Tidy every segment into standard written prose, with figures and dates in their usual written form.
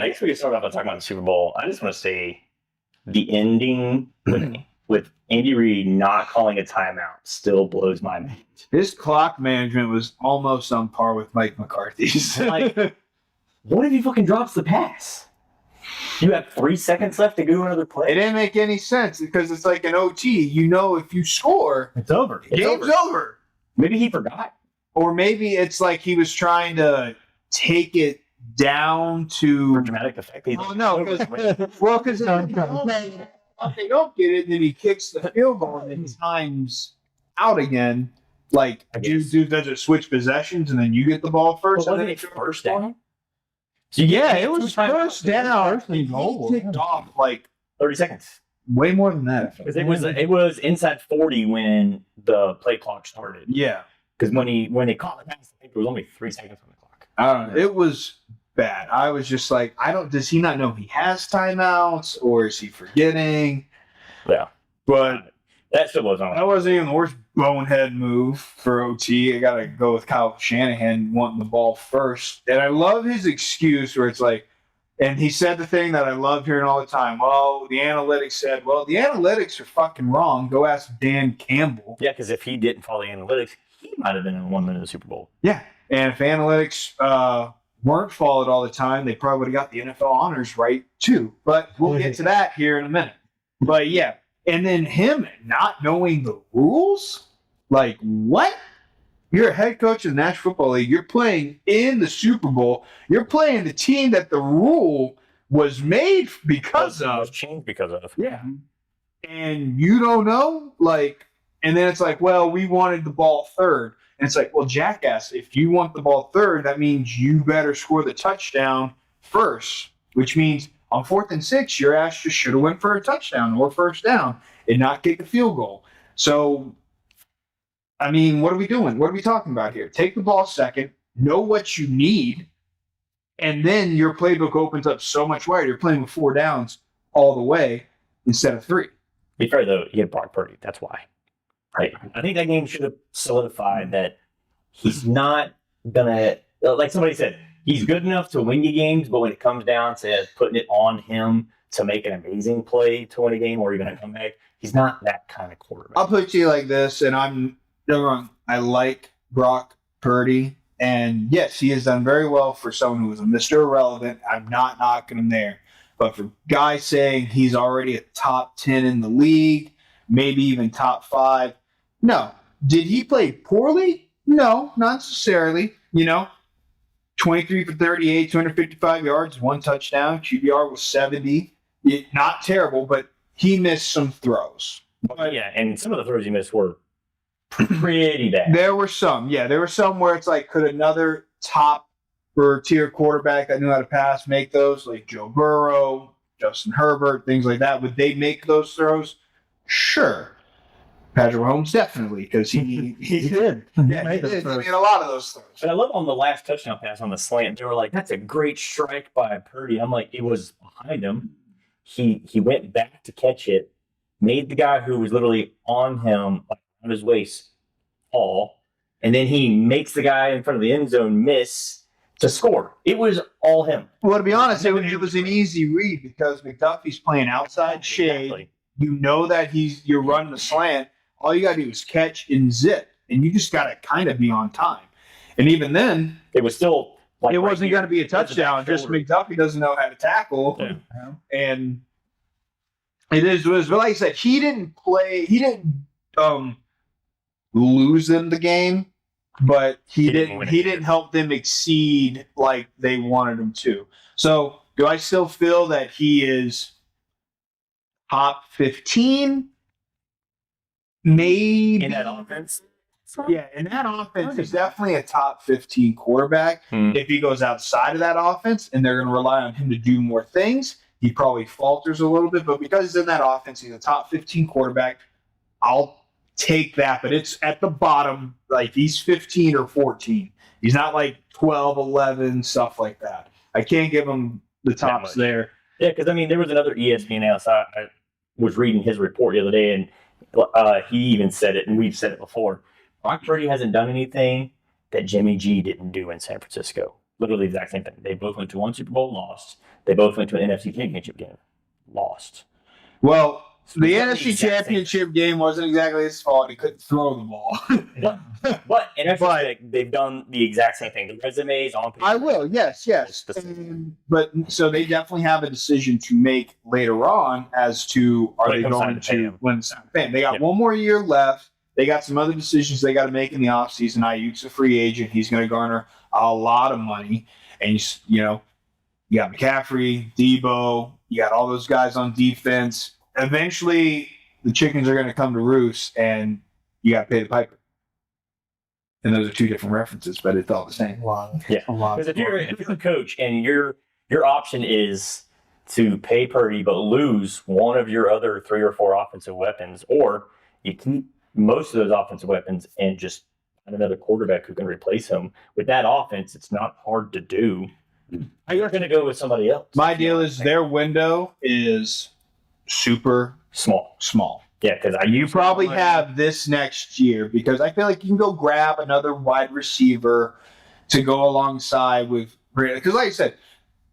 I guess we can start off by talking about the Super Bowl. I just want to say the ending with Andy Reid not calling a timeout still blows my mind. His clock management was almost on par with Mike McCarthy's. Like, what if he fucking drops the pass? You have 3 seconds left to go another play. It didn't make any sense because it's like an OT. You know, if you score, It's over. game's over. Maybe he forgot. Or maybe it's like he was trying to take it down to For dramatic effect. He's Oh no, because they don't get it, and then he kicks the field goal, and then time's out again. Like, does it switch possessions, and then you get the ball first? Wasn't it first down? So yeah, it was first down. He ticked off like 30 seconds. way more than that. Because it was inside 40 when the play clock started. Yeah, Because when they caught the pass, I think there was only 3 seconds on the clock. I don't know. It was bad. I was just like, does he not know he has timeouts, or is he forgetting? Yeah. But That still was on. that wasn't even the worst bonehead move for OT. I got to go with Kyle Shanahan wanting the ball first. And I love his excuse where it's like, and he said the thing that I love hearing all the time. Well, the analytics said, well, the analytics are fucking wrong. Go ask Dan Campbell. Yeah, because if he didn't follow the analytics, he might have been in 1 minute of the Super Bowl. Yeah. And if analytics weren't followed all the time, they probably would have got the NFL honors right too. But we'll get to that here in a minute. But yeah. And then him not knowing the rules? Like, what? You're a head coach of the National Football League. You're playing in the Super Bowl. You're playing the team that the rule was made because It was of. changed because of. Yeah. And you don't know? Like, and then it's like, well, we wanted the ball third. And it's like, well, jackass, if you want the ball third, that means you better score the touchdown first, which means on 4th and 6, your ass just should have went for a touchdown or first down and not kick a field goal. So, I mean, what are we doing? What are we talking about here? Take the ball second, know what you need, and then your playbook opens up so much wider. You're playing with 4 downs all the way instead of 3. Be fair, though, he had Brock Purdy. That's why. Right. I think that game should have solidified that he's not going to, like somebody said, he's good enough to win you games, but when it comes down to putting it on him to make an amazing play to win a game or even a comeback, he's not that kind of quarterback. I'll put it to you like this, and don't get me wrong, I like Brock Purdy, and yes, he has done very well for someone who was a Mr. Irrelevant. I'm not knocking him there. But for guys saying he's already a top 10 in the league, maybe even top 5, no. Did he play poorly? No, not necessarily. 23 for 38, 255 yards, 1 touchdown. QBR was 70. Not terrible, but he missed some throws. Yeah, and some of the throws he missed were pretty bad. There were some. Yeah, there were some where it's like, could another top or tier quarterback that knew how to pass make those? Like Joe Burrow, Justin Herbert, things like that. Would they make those throws? Sure. Patrick Mahomes definitely, because he did. Yeah, he did. He made a lot of those throws. But I love on the last touchdown pass on the slant, they were like, that's a great strike by Purdy. I'm like, it was behind him. He went back to catch it, made the guy who was literally on him, like on his waist, fall, and then he makes the guy in front of the end zone miss to score. It was all him. Well, to be honest, it was an easy read because McDuffie's playing outside shade. Exactly. You know that you're running the slant. All you got to do is catch and zip, and you just got to kind of be on time. And even then, It was still like it right wasn't here. going to be a touchdown. Just shoulder. McDuffie doesn't know how to tackle, Yeah. and it is what it is. But like I said, he didn't lose them the game, but he didn't win it. didn't help them exceed like they wanted him to. So, do I still feel that he is top 15? Maybe in that offense. Yeah, and that offense is definitely a top 15 quarterback. Hmm. If he goes outside of that offense and they're going to rely on him to do more things, he probably falters a little bit. But because he's in that offense, he's a top 15 quarterback. I'll take that, but it's at the bottom. Like, he's 15 or 14. He's not like 12, 11, stuff like that. I can't give him the tops much. there. Yeah, because I mean, there was another ESPN analyst. I was reading his report the other day, and he even said it, and we've said it before. Brock Purdy hasn't done anything that Jimmy G didn't do in San Francisco. Literally the exact same thing. They both went to one Super Bowl, lost. They both went to an NFC Championship game, lost. Well, So the literally NFC exact same Championship game wasn't exactly his fault. He couldn't throw the ball. But in retrospect, they've done the exact same thing. The resumes on paper. I will, yes. It's the same. But so they definitely have a decision to make later on as to are When it they comes time going to pay to him. win the Super Bowl. They got Yep. one more year left. They got some other decisions they got to make in the offseason. Ayuk's a free agent. He's going to garner a lot of money. And, you got McCaffrey, Debo, you got all those guys on defense. Eventually, the chickens are going to come to roost, and you got to pay the piper. And those are two different references, but it's all the same. Yeah. Because if you're a coach and your option is to pay Purdy but lose one of your other 3 or 4 offensive weapons, or you keep most of those offensive weapons and just find another quarterback who can replace him with that offense, it's not hard to do. You're going to go with somebody else. My deal is their window is super small. Yeah, because you probably have this next year because I feel like you can go grab another wide receiver to go alongside with because like I said,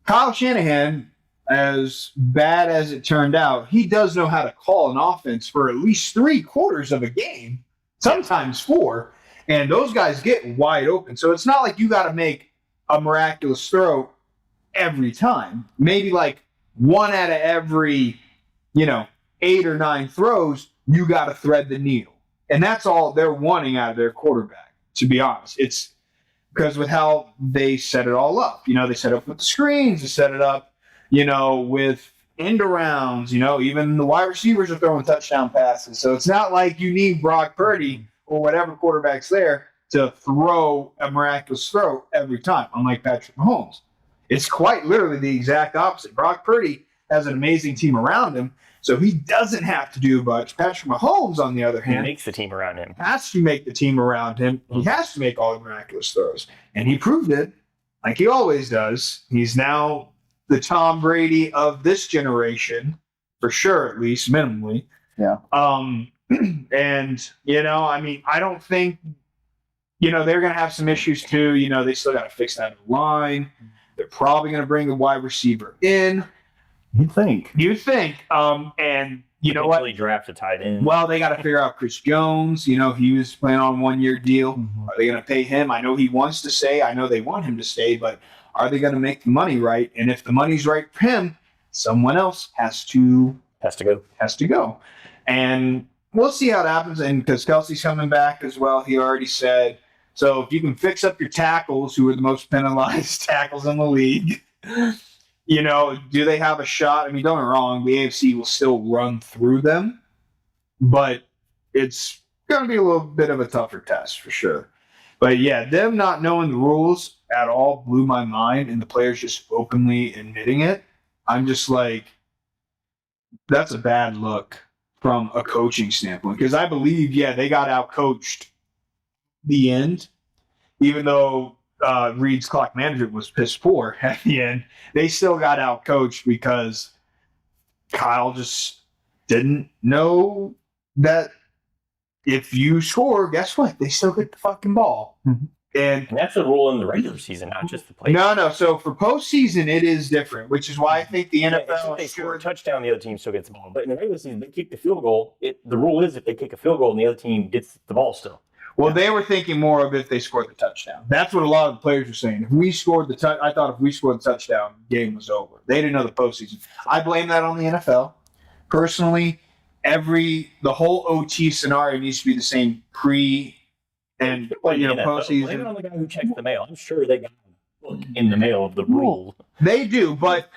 Kyle Shanahan, as bad as it turned out, he does know how to call an offense for at least 3/4 of a game, sometimes 4, and those guys get wide open. So it's not like you got to make a miraculous throw every time. Maybe like 1 out of every, 8 or 9 throws, you got to thread the needle. And that's all they're wanting out of their quarterback, to be honest. It's because with how they set it all up. They set it up with the screens, they set it up, with end arounds, even the wide receivers are throwing touchdown passes. So it's not like you need Brock Purdy or whatever quarterback's there to throw a miraculous throw every time, unlike Patrick Mahomes. It's quite literally the exact opposite. Brock Purdy has an amazing team around him, so he doesn't have to do much. Patrick Mahomes, on the other hand, makes the team around him. Has to make the team around him. He has to make all the miraculous throws. And he proved it, like he always does. He's now the Tom Brady of this generation, for sure, at least, minimally. Yeah. And, I don't think, they're going to have some issues too. They still got to fix that line. They're probably going to bring a wide receiver in. You think? And you know what? Draft a tight end. Well, they got to figure out Chris Jones. He was playing on a 1-year deal. Mm-hmm. Are they going to pay him? I know he wants to stay. I know they want him to stay, but are they going to make the money right? And if the money's right for him, someone else has to go. And we'll see how it happens. And because Kelsey's coming back as well, he already said. So if you can fix up your tackles, who are the most penalized tackles in the league, do they have a shot? Don't get me wrong, the AFC will still run through them, but it's going to be a little bit of a tougher test for sure. But yeah, them not knowing the rules at all blew my mind, and the players just openly admitting it. I'm just like, that's a bad look from a coaching standpoint, because I believe, they got out-coached the end, even though Reed's clock management was piss poor at the end. They still got out coached because Kyle just didn't know that if you score, guess what? They still get the fucking ball. Mm-hmm. And that's the rule in the regular season, not just the playoffs. No. So for postseason, it is different, which is why I think the NFL. If they score a touchdown, the other team still gets the ball. But in the regular season, they kick the field goal. The rule is if they kick a field goal and the other team gets the ball still. Well, they were thinking more of if they scored the touchdown. That's what a lot of the players were saying. If we scored I thought if we scored the touchdown, game was over. They didn't know the postseason. I blame that on the NFL. Personally, the whole OT scenario needs to be the same pre and postseason. Blame it on the guy who checks the mail. I'm sure they got a book in the mail of the rule. They do, but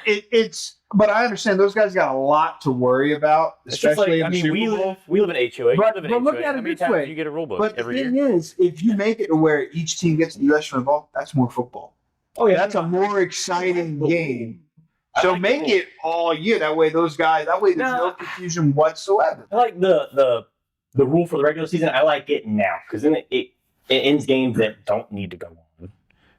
But I understand those guys got a lot to worry about, especially in the Super Bowl. We live in HOA. But look at it this way. You get a rule book But every the thing year. is, if you make it to where each team gets the U.S. ball, that's more football. Oh yeah, That's a more exciting game. I So like make the rule. it all year. That way there's no confusion whatsoever. I like the rule for the regular season. I like it now because then it ends games that don't need to go on.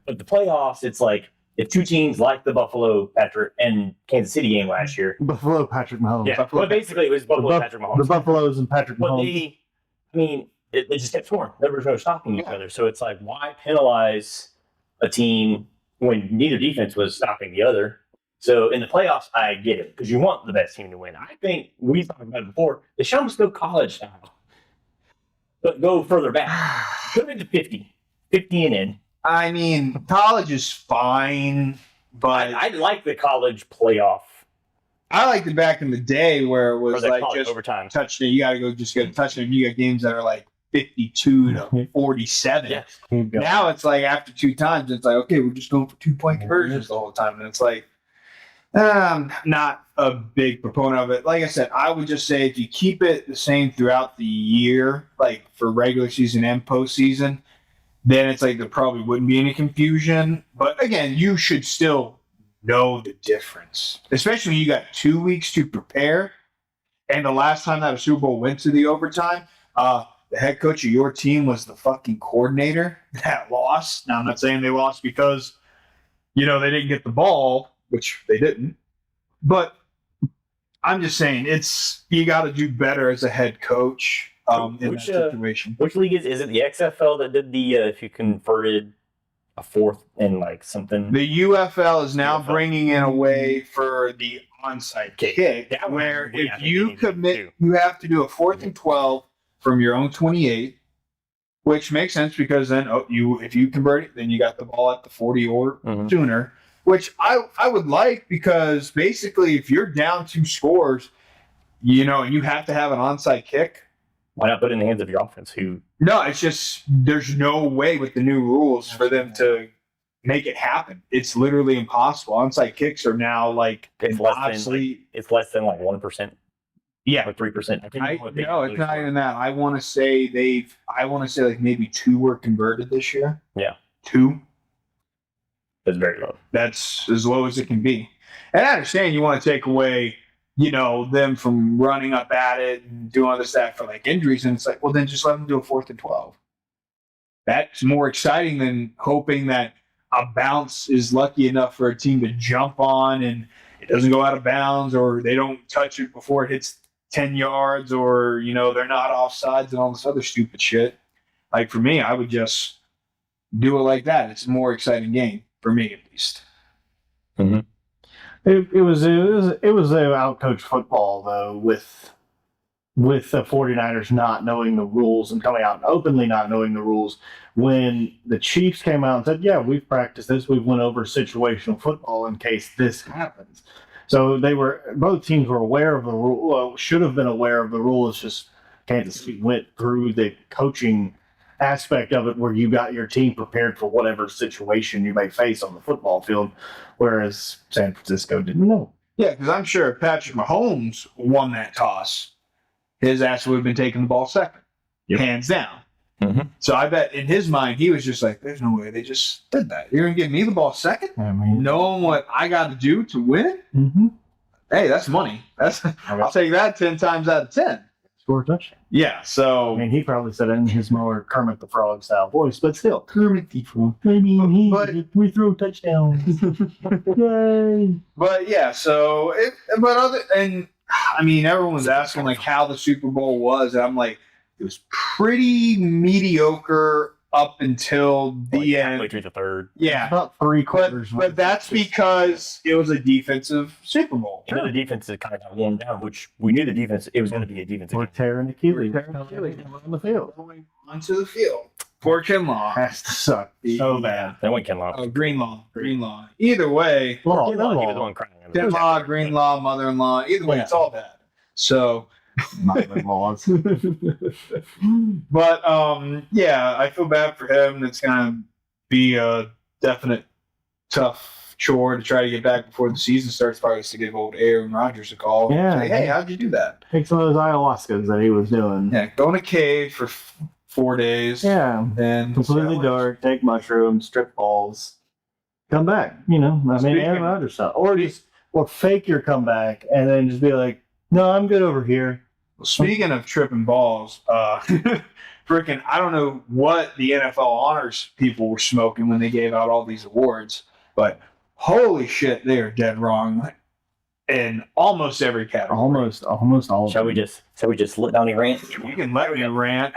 But the playoffs, it's like if two teams like the Buffalo Patrick and Kansas City game last year. Buffalo Patrick Mahomes. Yeah, but basically it was Buffalo Patrick Mahomes. The Buffaloes and Patrick But Mahomes. they just kept scoring. There was no stopping each other. So it's like, why penalize a team, when neither defense was stopping the other. So in the playoffs, I get it because you want the best team to win. I think we talked about it before. The show must go college style, but go further back. Put it to 50 and in. I mean, college is fine, but I like the college playoff. I liked it back in the day where it Or was the like college just overtime. touchdown. You got to go just get a touchdown. You got games that are like 52 to 47. Yeah. Now it's like after 2 times, it's like, okay, we're just going for 2-point conversions the whole time. And it's like, not a big proponent of it. Like I said, I would just say if you keep it the same throughout the year, like for regular season and postseason, then it's like there probably wouldn't be any confusion. But again, you should still know the difference, especially when you got 2 weeks to prepare. And the last time that a Super Bowl went to the overtime, the head coach of your team was the fucking coordinator that lost. Now, I'm not saying they lost because, they didn't get the ball, which they didn't. But I'm just saying you got to do better as a head coach in that situation. Which league is it? The XFL that did the if you converted a fourth and like something. The UFL is now bringing in a way for the onside kick, where if you commit, you have to do a 4th and 12 from your own 28, which makes sense because then if you convert it, then you got the ball at the 40 or sooner, which I would like because basically if you're down 2 scores, and you have to have an onside kick. Why not put it in the hands of your offense? No, it's just there's no way with the new rules for them to make it happen. It's literally impossible. Onside kicks are now like it's less than like 1%. Yeah, or 3%. No, it's not even that. I want to say like maybe 2 were converted this year. Yeah, 2. That's very low. That's as low as it can be. And I understand you want to take away, them from running up at it and doing all this stuff for like injuries, and it's like, well, then just let them do a 4th and 12. That's more exciting than hoping that a bounce is lucky enough for a team to jump on and it doesn't go out of bounds, or they don't touch it before it hits 10 yards, or they're not offsides and all this other stupid shit. Like for me, I would just do it like that. It's a more exciting game for me, at least. Mm-hmm. It was a out-coached football though, with the 49ers not knowing the rules and coming out and openly not knowing the rules. When the Chiefs came out and said, "Yeah, we've practiced this. We've went over situational football in case this happens." So both teams were aware of the rule. Well, should have been aware of the rule. It's just Kansas City went through the coaching aspect of it where you got your team prepared for whatever situation you may face on the football field, whereas San Francisco didn't know. Yeah, because I'm sure if Patrick Mahomes won that toss, his ass would have been taking the ball second, hands down. Mm-hmm. So I bet in his mind, he was just like, there's no way they just did that. You're going to give me the ball second? Knowing what I got to do to win? Mm-hmm. Hey, that's money. I'll take that 10 times out of 10. Score a touchdown. Yeah, so... he probably said it in his more Kermit the Frog style voice, but still. Kermit the Frog. We throw touchdowns. Yay! But yeah, so... everyone was asking like how the Super Bowl was, and I'm like, it was pretty mediocre up until the end. Halfway through the third. Yeah. About 3 quarters. But that's because it was a defensive Super Bowl. The defense is kind of got worn down, which we knew it was going to be a defensive We're game. tearing Achilles. On the field. Going onto the field. Poor Kinlaw. Has to suck so bad. That went Kinlaw. Oh, Greenlaw. Either way, Well, He was the one crying. Kinlaw, Greenlaw, mother-in-law. Either way, it's all bad. So... laws. But yeah, I feel bad for him. It's gonna be a definite tough chore to try to get back before the season starts. Probably just to give old Aaron Rodgers a call. Yeah. Say, hey, how'd you do that? Take some of those ayahuascas that he was doing. Yeah, go in a cave for 4 days. Yeah. And Completely dark. Take mushrooms. Strip balls. Come back. Aaron Rodgers style, or fake your comeback and then just be like, no, I'm good over here. Speaking of tripping balls, freaking, I don't know what the NFL honors people were smoking when they gave out all these awards, but holy shit, they are dead wrong in almost every category. Almost all. Shall we just let Donnie rant? You can let me rant.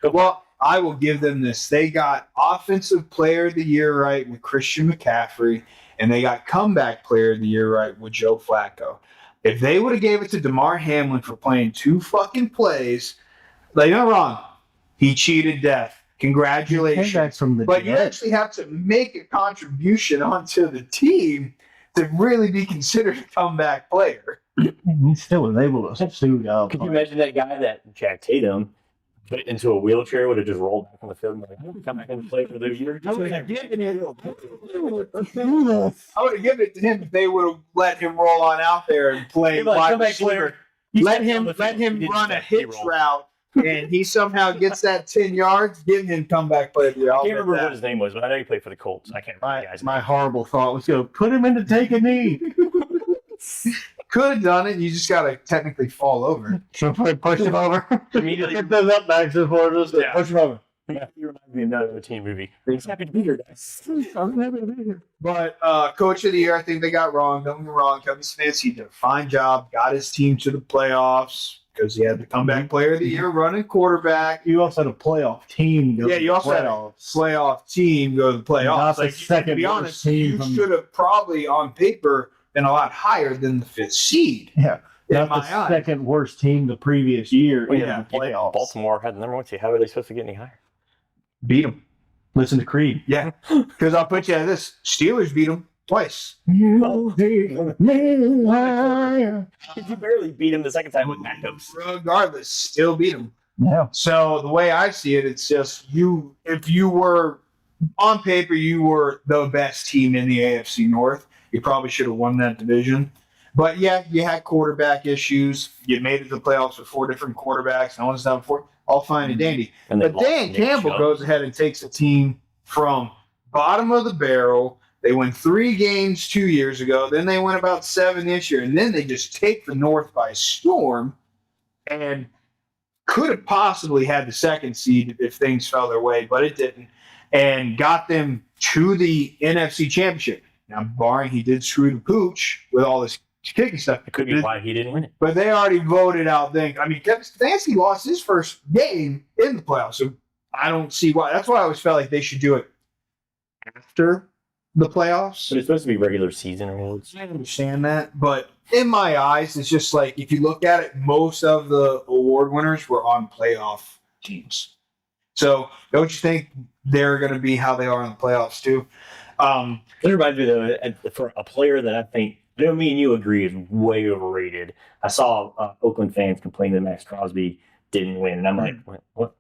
Well, I will give them this. They got Offensive Player of the Year right with Christian McCaffrey, and they got Comeback Player of the Year right with Joe Flacco. If they would have gave it to DeMar Hamlin for playing 2 fucking plays, like, you're not wrong. He cheated death. Congratulations. But you actually have to make a contribution onto the team to really be considered a comeback player. He still was able to sue. Could you imagine that guy that Jack Tatum put into a wheelchair would have just rolled back on the field and be like, I'm come back and play for the year? I would have given it to him if they would have let him roll on out there and play wide receiver. Let him run a hitch route, and he somehow gets that 10 yards. Give him comeback player of the year. I can't remember what his name was, but I know he played for the Colts. I can't remember the guy's My name. horrible thought was go put him in to take a knee. Could have done it. You just got to technically fall over. So push him over. Immediately. Get those up backs for us. Yeah. Push him over. Yeah, he reminds me of another teen movie. He's happy to be here, guys. I'm happy to be here. But Coach of the Year, I think they got wrong. Don't get me wrong. Kevin Stefanski did a fine job. Got his team to the playoffs because he had the comeback player of the year running quarterback. You also had a playoff team. Yeah, you also had a playoff team go to the playoffs. Not the Like, second to be worst honest, team you from- should have probably on paper been a lot higher than the 5th seed. Yeah. In Not my the eyes. second worst team the previous year in Yeah. the playoffs. Baltimore had the number 1 seed. How are they supposed to get any higher? Beat them. Listen to Creed. Yeah. Because I'll put you at this. Steelers beat them twice. You take me higher. You barely beat him the second time with backups. Regardless, still beat them. Yeah. So the way I see it, it's just you. If you were on paper, you were the best team in the AFC North. You probably should have won that division. But yeah, you had quarterback issues. You made it to the playoffs with 4 different quarterbacks. No one's done before. All fine and dandy. And they But lost Dan Nick Campbell Chubb. goes ahead and takes the team from bottom of the barrel. They won 3 games 2 years ago. Then they went about 7 this year. And then they just take the North by storm and could have possibly had the 2nd seed if things fell their way, but it didn't. And got them to the NFC Championship. Now, barring he did screw the pooch with all this kicking stuff. It could be why he didn't win it. But they already voted out then. I mean, Kevin Stefanski lost his first game in the playoffs, so I don't see why. That's why I always felt like they should do it after the playoffs. But it's supposed to be regular season awards. I understand that, but in my eyes, it's just like if you look at it, most of the award winners were on playoff teams. So don't you think they're going to be how they are in the playoffs too? It reminds me though, for a player that I think, I know me and you agree is way overrated. I saw Oakland fans complain that Max Crosby didn't win, and I'm like, what?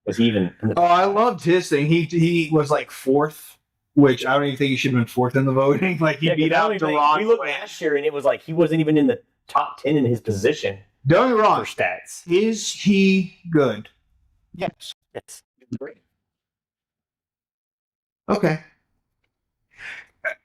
Was he even? In the- Oh, I loved his thing. He was like 4th, which I don't even think he should have been 4th in the voting. Like he beat out Duran. We looked last year, and it was like he wasn't even in the top 10 in his position Don't get me for wrong. stats. Is he good? Yes, it's great. Okay.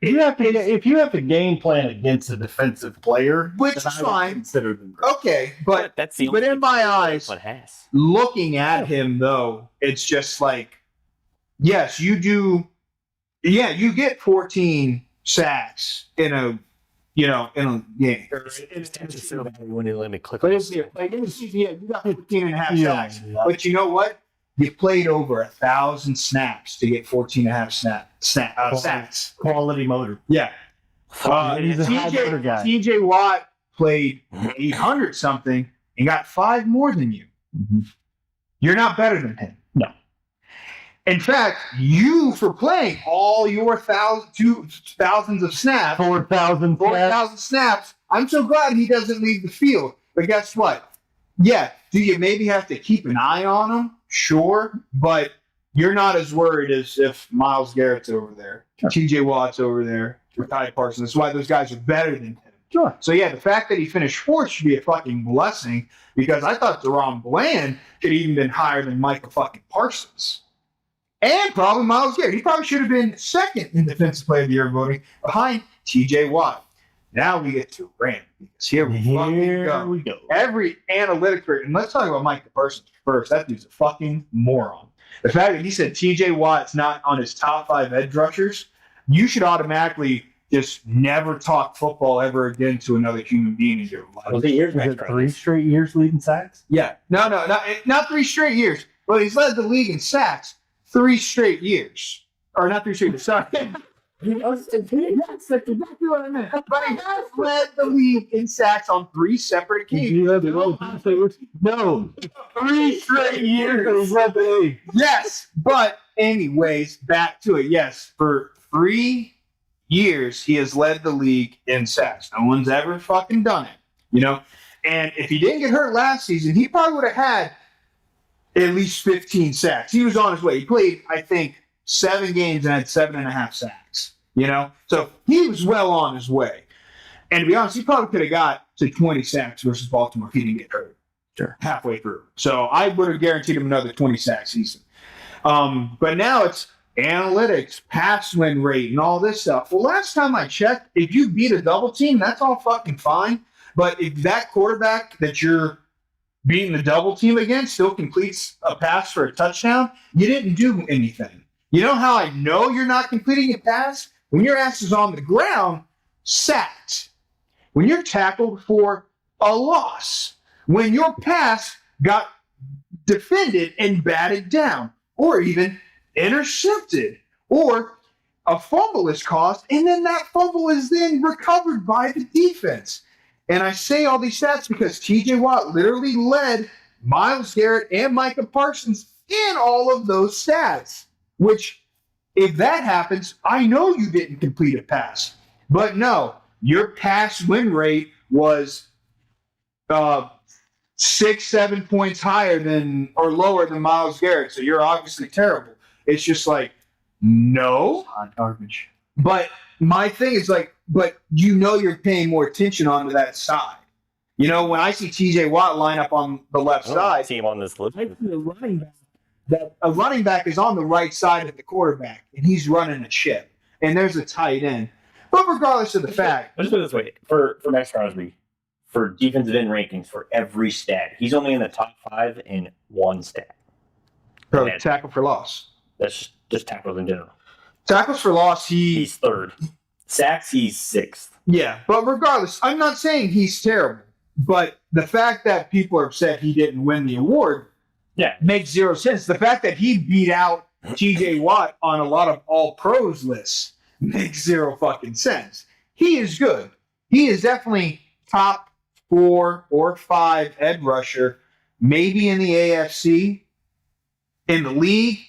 If you have to game plan against a defensive player, Which then is I would fine. consider them great. Okay, but that's the. but only in my eyes, what has. looking at him though, it's just like, yes, you do. Yeah, you get 14 sacks in a game. It's so bad when they let me click. But on it's this. like you got 15 and a half Yeah. sacks. But you know what? You played over 1,000 snaps to get 14 and a half sacks. Quality motor. Yeah. He's a high motor guy. TJ Watt played 800 something and got 5 more than you. Mhm. You're not better than him. No. In fact, you for playing all your thousands of snaps, 4,000 4,000 snaps. I'm so glad he doesn't leave the field. But guess what? Yeah, do you maybe have to keep an eye on him? Sure, but you're not as worried as if Myles Garrett's over there, Sure. TJ Watt's over there, or Ty Parsons. That's why those guys are better than him. Sure. So yeah, the fact that he finished 4th should be a fucking blessing because I thought Deron Bland could even been higher than Michael fucking Parsons. And probably Myles Garrett. He probably should have been 2nd in Defensive Player of the Year voting behind TJ Watt. Now we get to rant because here we fucking Here go. we go. Every analytic, and let's talk about Mike Parsons first. That dude's a fucking moron. The fact that he said TJ Watt's not on his top 5 edge rushers, you should automatically just never talk football ever again to another human being in your life. Was it years Is Max it 3 Crosby? straight years leading sacks? Yeah. No, not 3 straight years. But he's led the league in sacks 3 straight years. Or not 3 straight years, sorry. Yes, that's exactly what I meant. But he has led the league in sacks on 3 separate occasions. No, 3 straight years he's led the league. Yes, but anyways, back to it. Yes, for 3 years he has led the league in sacks. No one's ever fucking done it, you know. And if he didn't get hurt last season, he probably would have had at least 15 sacks. He was on his way. He played, I think, 7 games and had 7.5 sacks. You know, so he was well on his way. And to be honest, he probably could have got to 20 sacks versus Baltimore if he didn't get hurt. Sure. Halfway through. So I would have guaranteed him another 20 sack season. But now it's analytics, pass win rate, and all this stuff. Well, last time I checked, if you beat a double team, that's all fucking fine. But if that quarterback that you're beating the double team against still completes a pass for a touchdown, you didn't do anything. You know how I know you're not completing a pass? When your ass is on the ground, sacked. When you're tackled for a loss. When your pass got defended and batted down. Or even intercepted. Or a fumble is caused, and then that fumble is then recovered by the defense. And I say all these stats because TJ Watt literally led Myles Garrett and Micah Parsons in all of those stats. Which, if that happens, I know you didn't complete a pass. But no, your pass win rate was 6-7 points higher than or lower than Myles Garrett. So you're obviously terrible. It's just like, no. Hot garbage. But my thing is like, but you know you're paying more attention onto that side. You know, when I see TJ Watt line up on the left side, see him on this list. I see a running back. That a running back is on the right side of the quarterback, and he's running a chip, and there's a tight end. But regardless of the fact, Let's put it this way: for Max Crosby, for defensive end rankings for every stat, he's only in the top 5 in 1 stat. so tackle for loss. That's just tackles in general. Tackles for loss, He's 3rd. Sacks, he's 6th. yeah. But regardless, I'm not saying he's terrible. But the fact that people are upset he didn't win the award, Yeah, makes 0 sense. The fact that he beat out TJ Watt on a lot of all pros lists makes 0 fucking sense. He is good. He is definitely top 4 or 5 edge rusher, maybe in the AFC. In the league,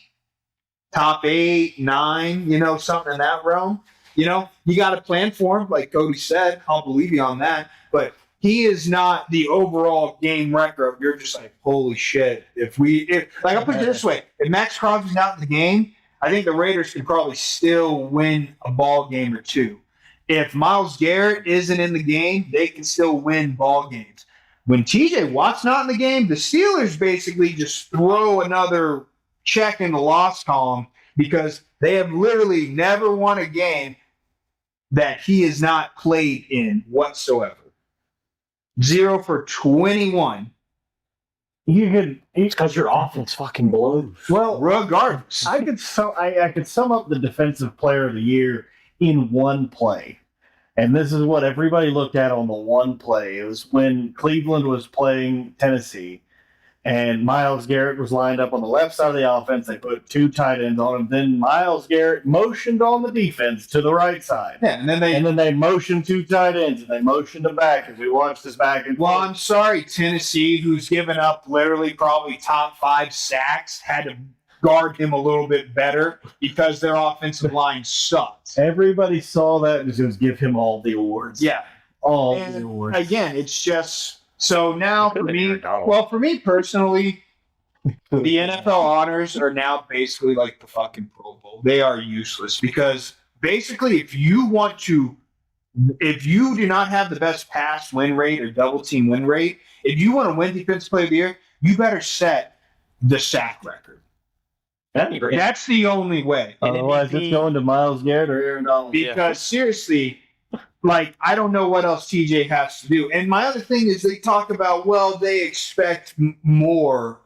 top 8, 9, you know, something in that realm. You know, you got to plan for him, like Cody said. I'll believe you on that. But he is not the overall game record. You're just like, holy shit. If like, I'll put it this way: if Max Crosby's not in the game, I think the Raiders could probably still win a ball game or 2. If Myles Garrett isn't in the game, they can still win ball games. When TJ Watt's not in the game, the Steelers basically just throw another check in the loss column because they have literally never won a game that he has not played in whatsoever. 0 for 21. It's because your offense fucking blows. Well, Regardless. I could sum up the defensive player of the year in one play. And this is what everybody looked at on the one play. It was when Cleveland was playing Tennessee and Myles Garrett was lined up on the left side of the offense. They put 2 tight ends on him. Then Myles Garrett motioned on the defense to the right side. Yeah, and then they motioned 2 tight ends and they motioned him back as we watched this back and well, forth. I'm sorry, Tennessee, who's given up literally probably top 5 sacks, had to guard him a little bit better because their offensive line sucked. Everybody saw that and just give him all the awards. Yeah. All And the awards. again, it's just so now for Could've been me. Aaron Donald. Well, for me personally, the NFL honors are now basically like the fucking Pro Bowl. They are useless because basically, if you do not have the best pass win rate or double team win rate, if you want to win Defensive Player of the Year, you better set the sack record. That'd be great. That's the only way. Otherwise, it's going to Myles Garrett or Aaron Donald. Because seriously, like, I don't know what else TJ has to do. And my other thing is they talk about, well, they expect more.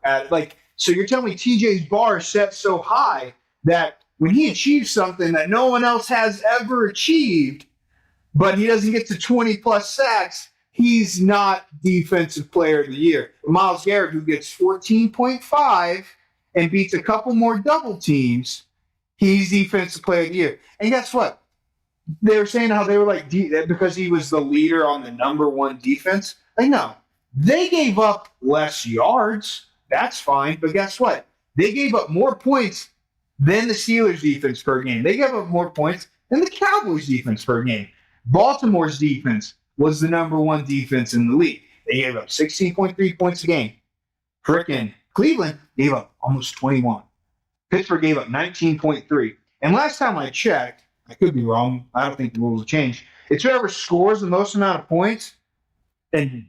So you're telling me TJ's bar is set so high that when he achieves something that no one else has ever achieved, but he doesn't get to 20-plus sacks, he's not Defensive Player of the Year. Myles Garrett, who gets 14.5 and beats a couple more double teams, he's defensive player of the year. And guess what? They were saying how they were like, because he was the leader on the number one defense. Like, no, they gave up less yards. That's fine. But guess what? They gave up more points than the Steelers' defense per game. They gave up more points than the Cowboys' defense per game. Baltimore's defense was the number one defense in the league. They gave up 16.3 points a game. Frickin' Cleveland gave up almost 21. Pittsburgh gave up 19.3. And last time I checked, I could be wrong. I don't think the rules have changed. It's whoever scores the most amount of points and,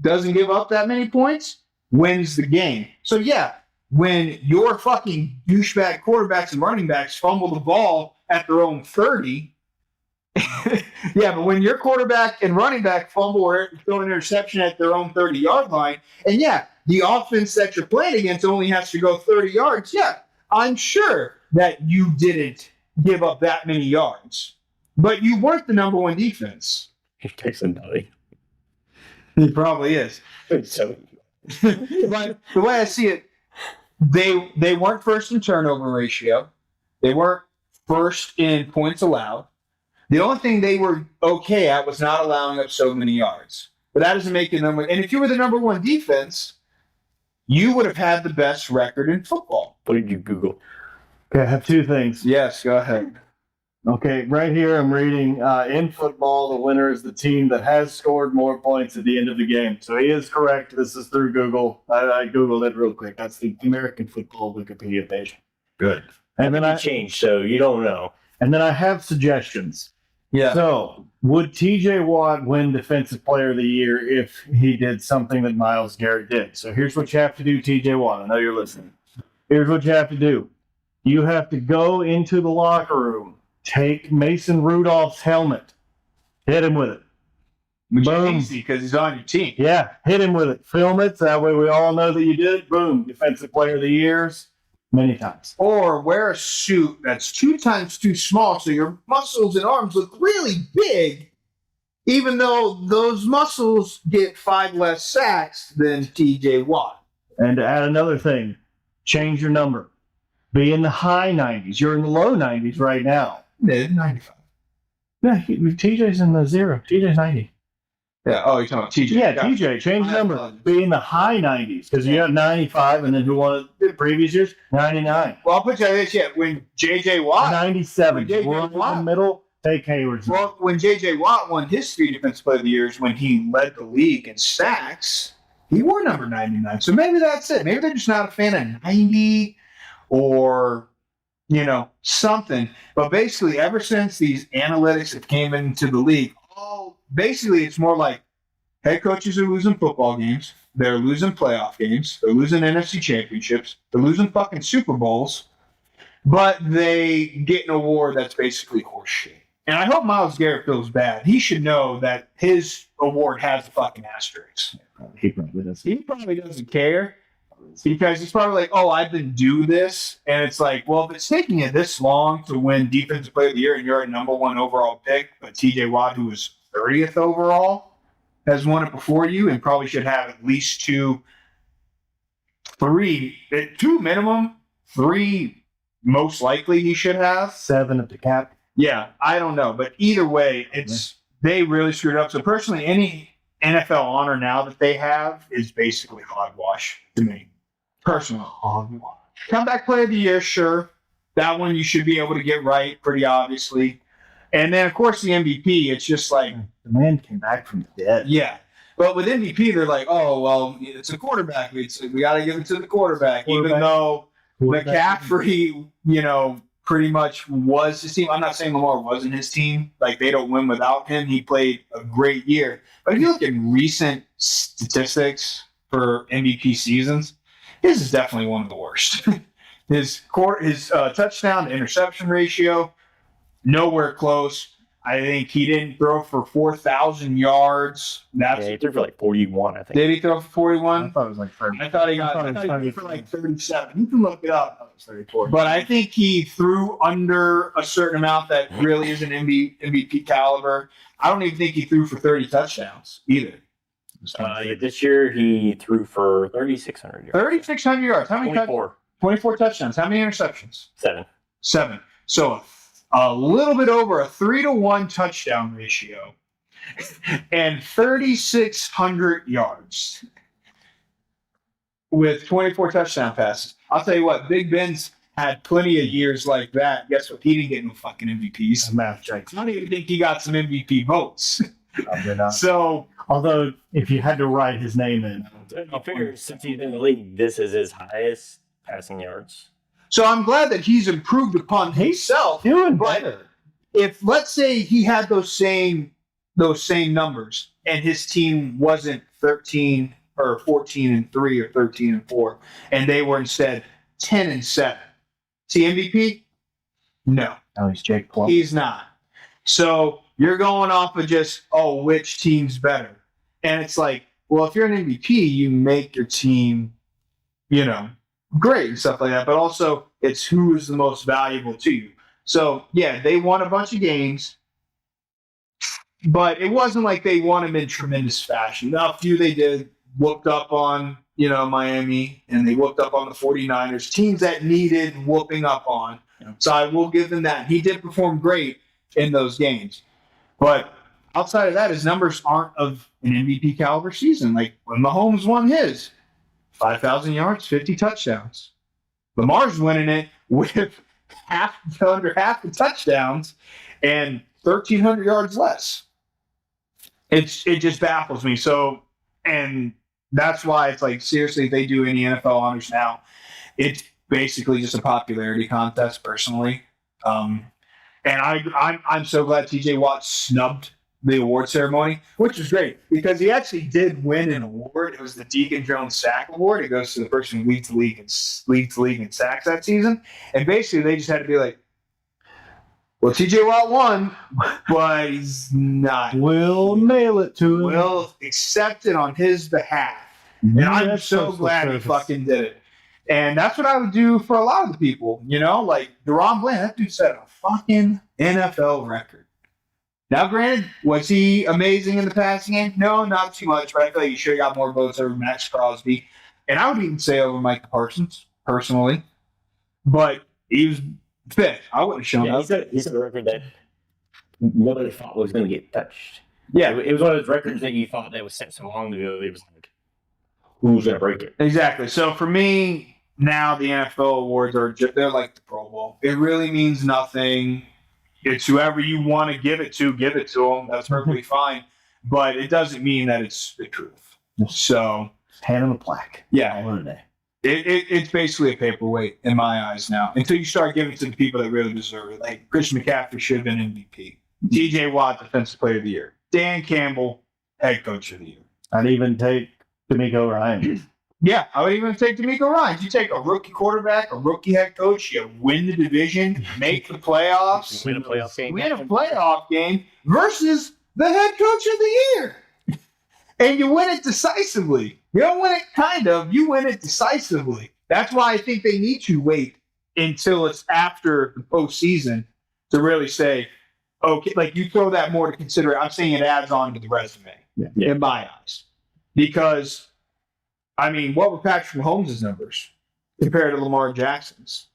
doesn't give up that many points wins the game. So, yeah, when your fucking douchebag quarterbacks and running backs fumble the ball at their own 30, yeah, but when your quarterback and running back fumble or throw an interception at their own 30-yard line, and yeah, the offense that you're playing against only has to go 30 yards, yeah, I'm sure that you didn't give up that many yards. But you weren't the number one defense. He takes a nutty. He probably is. So, But the way I see it, they weren't first in turnover ratio. They weren't first in points allowed. The only thing they were okay at was not allowing up so many yards. But that doesn't make it number. And if you were the number one defense, you would have had the best record in football. what did you Google? Okay, I have two things. Yes, go ahead. Okay, right here I'm reading in football, the winner is the team that has scored more points at the end of the game. So he is correct. This is through Google. I Googled it real quick. That's the American Football Wikipedia page. Good. And then I changed, so you don't know. I have suggestions. Yeah. So, would TJ Watt win Defensive Player of the Year if he did something that Myles Garrett did? So, here's what you have to do, TJ Watt. I know you're listening. Here's what you have to do. You have to go into the locker room, take Mason Rudolph's helmet, hit him with it. Which is Boom. easy because he's on your team. Yeah, hit him with it. Film it. So that way we all know that you did it. Boom. Defensive Player of the Years many times. Or wear a suit that's 2 times too small so your muscles and arms look really big, even though those muscles get 5 less sacks than TJ Watt. And to add another thing, change your number. Be in the high 90s. You're in the low 90s right now. Mid 95. Yeah, TJ's in the 0. TJ's 90. Yeah. Oh, you're talking about TJ. Yeah, Gotcha. TJ, change the number. apologize. Be in the high 90s because you got 95, and then who won it the previous years? 99. Well, I'll put you on this yet. When JJ Watt, 97. J.J. We're in the Watt. middle. Take Hayward's. well, when JJ Watt won his 3 Defensive Player of the Years, when he led the league in sacks, he wore number 99. So maybe that's it. Maybe they're just not a fan of 90 or something. But basically, ever since these analytics have came into the league, basically it's more like head coaches are losing football games, they're losing playoff games, they're losing NFC championships, they're losing fucking Super Bowls, but they get an award that's basically horseshit. And I hope Myles Garrett feels bad. He should know that his award has a fucking asterisk. He probably does. He probably doesn't care because he's probably like, oh, I didn't do this. And it's like, well, if it's taking you this long to win Defensive Player of the Year and you're a number 1 overall pick, but TJ Watt, who was 30th overall, has won it before you and probably should have at least 2 minimum, 3 most likely he should have. 7 at the cap. Yeah, I don't know. But either way, they really screwed up. So personally, any NFL honor now that they have is basically hogwash to me. Personally. Hogwash. Comeback Player of the Year, sure. That one you should be able to get right, pretty obviously. And then, of course, the MVP, it's just like, The man came back from the dead. yeah. But with MVP, they're like, oh, well, it's a quarterback. We got to give it to the quarterback. Even though McCaffrey, pretty much was his team. I'm not saying Lamar wasn't his team. Like, they don't win without him. He played a great year. But if you look at recent statistics for MVP seasons, his is definitely one of the worst. His touchdown to interception ratio, nowhere close. I think he didn't throw for 4,000 yards. Yeah, he threw for like 41, I think. Did he throw for I 41? thought it was like 30. I thought he threw for like 37. You can look it up. 34. But I think he threw under a certain amount that really is an MVP caliber. I don't even think he threw for 30 touchdowns either. This year he threw for 3,600 yards. 3,600 yards. How many 24. 24 touchdowns. How many interceptions? 7. 7. So a little bit over a 3-to-1 touchdown ratio and 3,600 yards with 24 touchdown passes. I'll tell you what, Big Ben's had plenty of years like that. Guess what? He didn't get no fucking MVPs. Math check. I don't even think he got some MVP votes. Probably not. So, Although, if you had to write his name in, I figure since he's in the league, this is his highest passing yards. so I'm glad that he's improved upon himself. doing But better. if let's say he had those same numbers and his team wasn't 13 or 14-3 or 13-4, and they were instead 10-7, see MVP? No, Oh, he's Jake Plum. he's not. So you're going off of just which team's better, and it's like, well, if you're an MVP, you make your team, great and stuff like that. But also, it's who is the most valuable to you. So yeah, they won a bunch of games, but it wasn't like they won them in tremendous fashion. Now, a few they did whooped up on, Miami, and they whooped up on the 49ers, teams that needed whooping up on. So I will give them that. He did perform great in those games. But outside of that, his numbers aren't of an MVP caliber season. Like when Mahomes won his, 5,000 yards, 50 touchdowns. Lamar's winning it with under half the touchdowns and 1,300 yards less. It just baffles me. So, and that's why it's like, seriously, if they do any NFL honors now, it's basically just a popularity contest, personally. And I'm so glad TJ Watt snubbed the award ceremony, which was great because he actually did win an award. It was the Deacon Jones Sack Award. It goes to the person who leads the league in sacks that season. And basically, they just had to be like, well, TJ Watt won, but he's not. We'll nail it to him. We'll accept it on his behalf. And I'm That's so social glad he service. fucking did it. And that's what I would do for a lot of the people, like DeRon Bland. That dude set a fucking NFL record. Now, granted, was he amazing in the passing game? No, not too much, but I feel like he should have got more votes over Max Crosby. And I would even say over Mike Parsons, personally. But he was fifth. I wouldn't have shown Yeah, up. he set a record that nobody thought was going to get touched. Yeah, It was one of those records that you thought that was set so long ago. It was like, who's going to break it? exactly. So for me, now the NFL awards they're like the Pro Bowl. It really means nothing. It's whoever you want to give it to them. That's perfectly fine. But it doesn't mean that it's the truth. So, Hand him a plaque. yeah, All day. it's basically a paperweight in my eyes now. Until you start giving it to the people that really deserve it. Like Christian McCaffrey should have been MVP. TJ Watt, Defensive Player of the Year. Dan Campbell, Head Coach of the Year. I'd even take D'Amico Ryan. Yeah, I would even take D'Amico Ryan. You take a rookie quarterback, a rookie head coach, you win the division, make the playoffs, Win a playoff game. win a playoff game versus the head coach of the year. And you win it decisively. You don't win it kind of, you win it decisively. That's why I think they need to wait until it's after the postseason to really say, okay, like you throw that more to consider. I'm saying it adds on to the resume Yeah. in my eyes. Because what were Patrick Mahomes' numbers compared to Lamar Jackson's?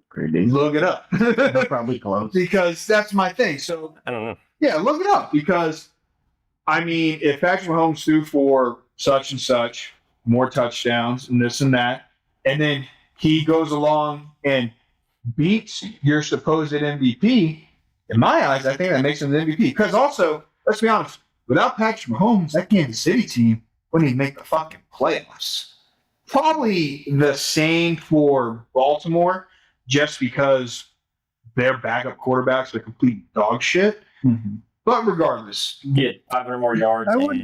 Pretty decent. Look it up. Probably close. Because that's my thing. So, I don't know. yeah, look it up. Because, if Patrick Mahomes threw for such and such, more touchdowns and this and that, and then he goes along and beats your supposed MVP, in my eyes, I think that makes him the MVP. Because also, let's be honest, without Patrick Mahomes, that Kansas City team wouldn't even make the fucking playoffs. Probably the same for Baltimore, just because their backup quarterbacks are complete dog shit. Mm-hmm. But regardless, Get 500 more yards. I wouldn't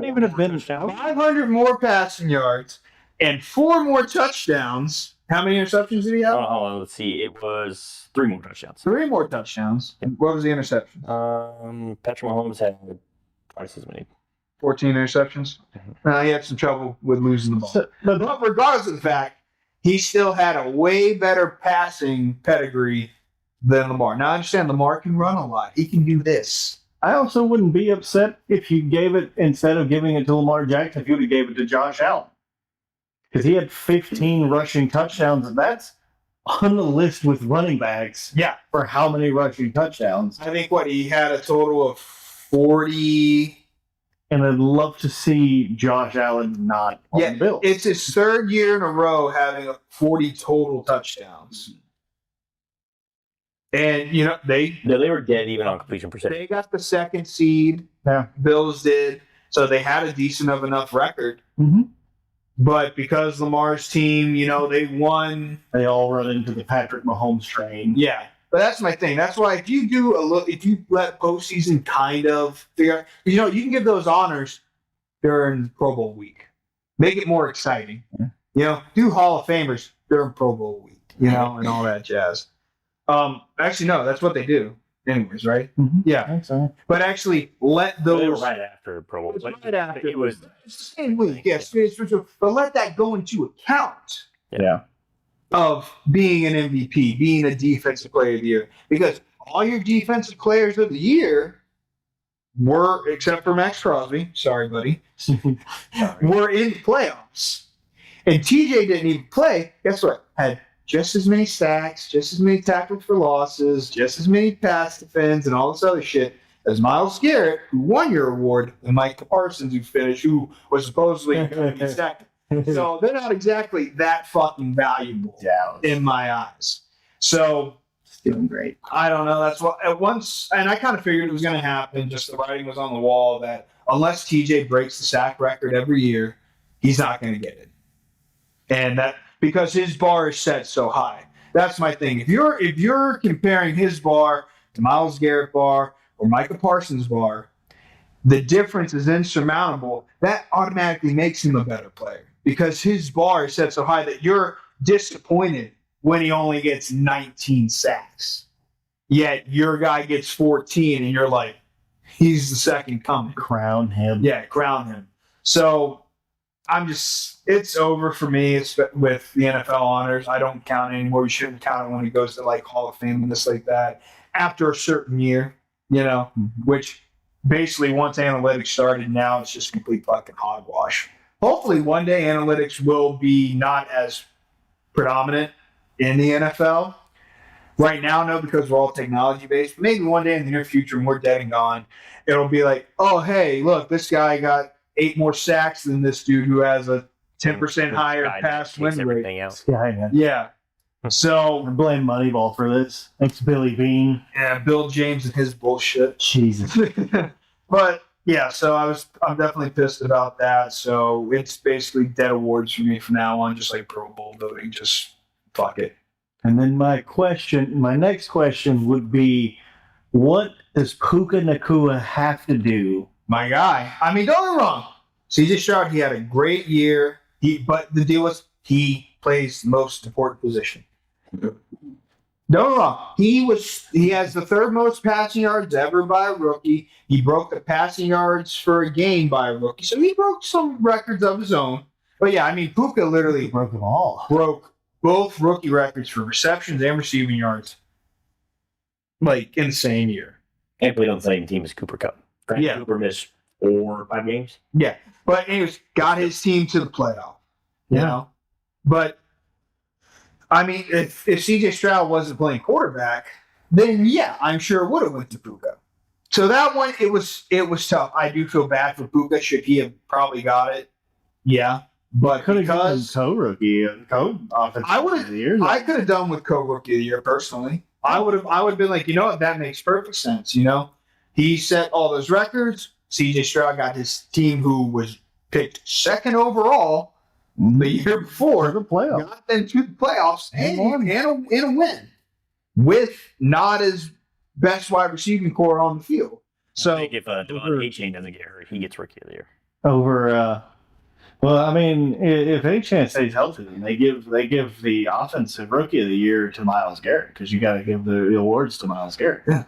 even have been 500 more passing yards and 4 more touchdowns. How many interceptions did he have? Hold on, let's see. It was 3 more touchdowns. 3 more touchdowns. And what was the interception? Patrick Mahomes had twice as many. 14 interceptions. He had some trouble with losing the ball. So, But regardless of the fact, he still had a way better passing pedigree than Lamar. Now, I understand Lamar can run a lot. He can do this. I also wouldn't be upset if you gave it, instead of giving it to Lamar Jackson, if you would have gave it to Josh Allen. because he had 15 rushing touchdowns, and that's on the list with running backs Yeah. for how many rushing touchdowns. I think he had a total of 40. And I'd love to see Josh Allen not on the Bills. It's his third year in a row having 40 total touchdowns. And, they were dead even on completion percentage. they got the second seed. Yeah. Bills did. So they had a decent enough record. Mm-hmm. But because Lamar's team, they won. They all run into the Patrick Mahomes train. Yeah. But that's my thing. That's why if you let postseason kind of figure, you can give those honors during Pro Bowl week, make it more exciting. Yeah. Do Hall of Famers during Pro Bowl week, and all that jazz. Actually, no, that's what they do, anyways, right? Mm-hmm. Yeah. I think so. But actually, let those. They were right after Pro Bowl. It was right after. It was It's the same week, yes. But let that go into account. Yeah. Of being an MVP, being a defensive player of the year. Because all your defensive players of the year were, except for Max Crosby, sorry, buddy, were in the playoffs. And TJ didn't even play. Guess what? Had just as many sacks, just as many tackles for losses, just as many pass defense, and all this other shit as Myles Garrett, who won your award, and Micah Parsons, who was supposedly going to be second. So they're not exactly that fucking valuable in my eyes. So It's doing great. I don't know. That's what at once, and I kind of figured it was going to happen. Just the writing was on the wall that unless TJ breaks the sack record every year, he's not going to get it. And that because his bar is set so high. That's my thing. If you're comparing his bar to Myles Garrett bar or Micah Parsons bar, the difference is insurmountable. That automatically makes him a better player. Because his bar is set so high that you're disappointed when he only gets 19 sacks. Yet your guy gets 14 and you're like, he's the second coming. Crown him. Yeah, crown him. So it's over for me. It's with the NFL honors. I don't count it anymore. We shouldn't count it when he goes to Hall of Fame and this like that. After a certain year, which basically once analytics started, now it's just complete fucking hogwash. Hopefully one day analytics will be not as predominant in the NFL. Right now, no, because we're all technology based. Maybe one day in the near future, when we're dead and gone, it'll be like, oh, hey, look, this guy got 8 more sacks than this dude who has a 10% higher pass win rate. Yeah. So I blame Moneyball for this. Thanks, Billy Bean. Yeah, Bill James and his bullshit. Jesus. But yeah, so I'm definitely pissed about that. So it's basically dead awards for me from now on, just like Pro Bowl voting. Just fuck it. And then my next question would be, what does Puka Nacua have to do? My guy. I mean, don't get me wrong. CJ Stroud, he had a great year. But the deal was he plays the most important position. Don't get me wrong. He has the third most passing yards ever by a rookie. He broke the passing yards for a game by a rookie. So he broke some records of his own. But yeah, I mean, Puka literally Broke them all. broke both rookie records for receptions and receiving yards, like in the same year. And played on the same team as Cooper Cup. Yeah. Cooper missed 4 or 5 games. Yeah, but anyways, got his team to the playoff. You Yeah. know, but I mean, if CJ Stroud wasn't playing quarterback, then yeah, I'm sure it would have went to Puka. So that one, it was tough. I do feel bad for Puka. Should he have probably got it? Yeah. But Could have gotten because co-rookie, co-offensive I would've- of the year. I could have done with co-rookie of the year personally. I would have been like, you know what, that makes perfect sense. He set all those records. CJ Stroud got his team, who was picked second overall the year before, the playoff. got them to the playoffs and a win with not his best wide receiving core on the field. I So think if Devon A-Chain doesn't get hurt, he gets Rookie of the Year. Over, well, I mean, if any chance stays healthy, then they give the offensive rookie of the year to Myles Garrett, because you got to give the awards to Myles Garrett. Yeah.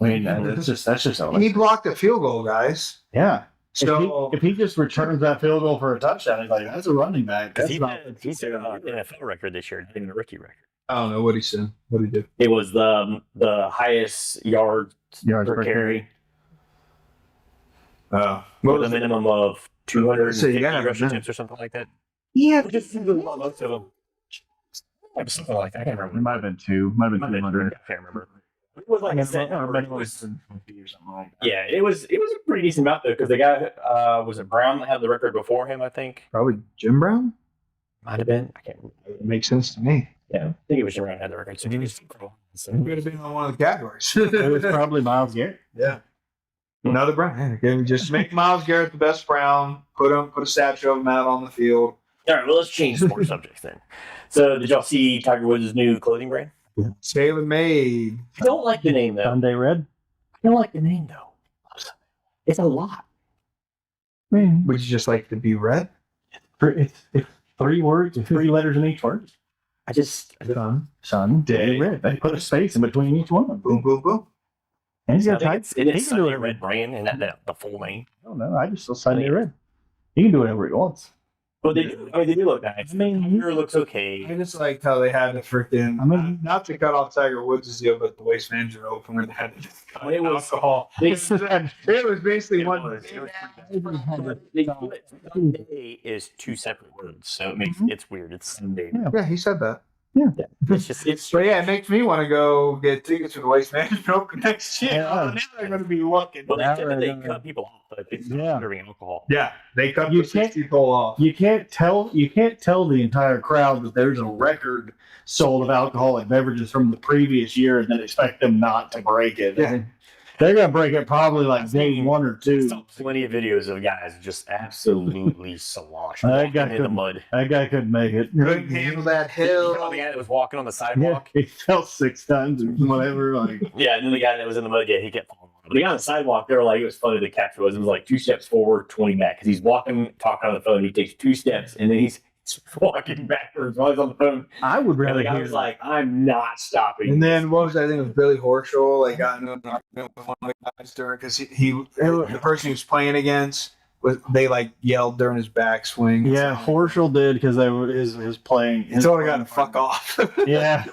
I mean, that's just how he blocked a field goal, guys. yeah. So if he just returns that field goal for a touchdown, he's like, that's a running back. Because That's he's set an NFL record this year, not even a rookie record. I don't know what he said. What did he do? It was the highest yards per carry What with was a minimum of 250 So you gotta have a rushing minimum. attempts or something like that. Yeah. Just most of them. Something like that. I can't It remember. might have been two. Might have Might been have been- 200. I can't remember. It was like a set number. It was, something like that. yeah, it was a pretty decent amount though, because the guy was it Brown that had the record before him, I think. Probably Jim Brown. Might have been. I can't remember. It makes sense to me. Yeah, I think it was Jim Brown that had the record. So he was so, Could have been on one of the categories. It was probably Miles Garrett. Yeah. Another Brown. Again, just make Miles Garrett the best Brown. Put a statue of him out on the field. all right, well, let's change sport subjects then. So, did y'all see Tiger Woods' new clothing brand? Tailor made. I don't like the name though. Sunday Red. I don't like the name though. It's a lot. I mean, Would you just like to be red? it's 3 words, 3 letters in each word. I just Sunday Red. They put a space in between each one. Boom, boom, boom. And he's I got think tights. it He is can do Sunday it. Red brand and that the full name. I don't know. I just saw Sunday Red. He can do whatever he wants. But they do. I mean, they do look nice. I mean, Tiger looks okay. I just liked how they had the freaking. I mean- not to cut off Tiger Woods' deal, but the waste management open where they had to just cut When it was- alcohol. They- It was basically It one. was Sunday is 2 separate words, so it makes it's weird. It's Sunday. Yeah. Yeah, he said that. It's just it's But yeah, it makes me want to go get tickets for the Waste Management Open next year. Yeah. Oh, now they're going to be looking. well, Now they we're cut people off, but it's Yeah. serving alcohol. Yeah, they cut You the 60 pole off. You can't tell the entire crowd that there's a record sold of alcoholic beverages from the previous year and then expect them not to break it. Yeah. They're gonna break it probably like day 1 or I 2. saw plenty of videos of guys just absolutely sloshed That walking guy in the couldn't- mud. That guy couldn't make it. Couldn't handle that You know the hill. guy that was walking on the Yeah, sidewalk? he fell 6 times or whatever. Like, Yeah, and then the guy that was in the mud, yeah, he kept falling. But the guy on the sidewalk, they were like, it was funny. The capture was, it was like 2 steps forward, 20 back. Because he's walking, talking on the phone. He takes 2 steps, and then he's walking backwards while he's on the phone. I would And rather the guy hear was like, I'm not stopping. And then what was that? I think it was Billy Horschel. Like got into an argument with one of the guys during because the person he was playing against they like yelled during his backswing. Yeah, Horschel did because they were his playing. He told the guy to fuck off. Yeah.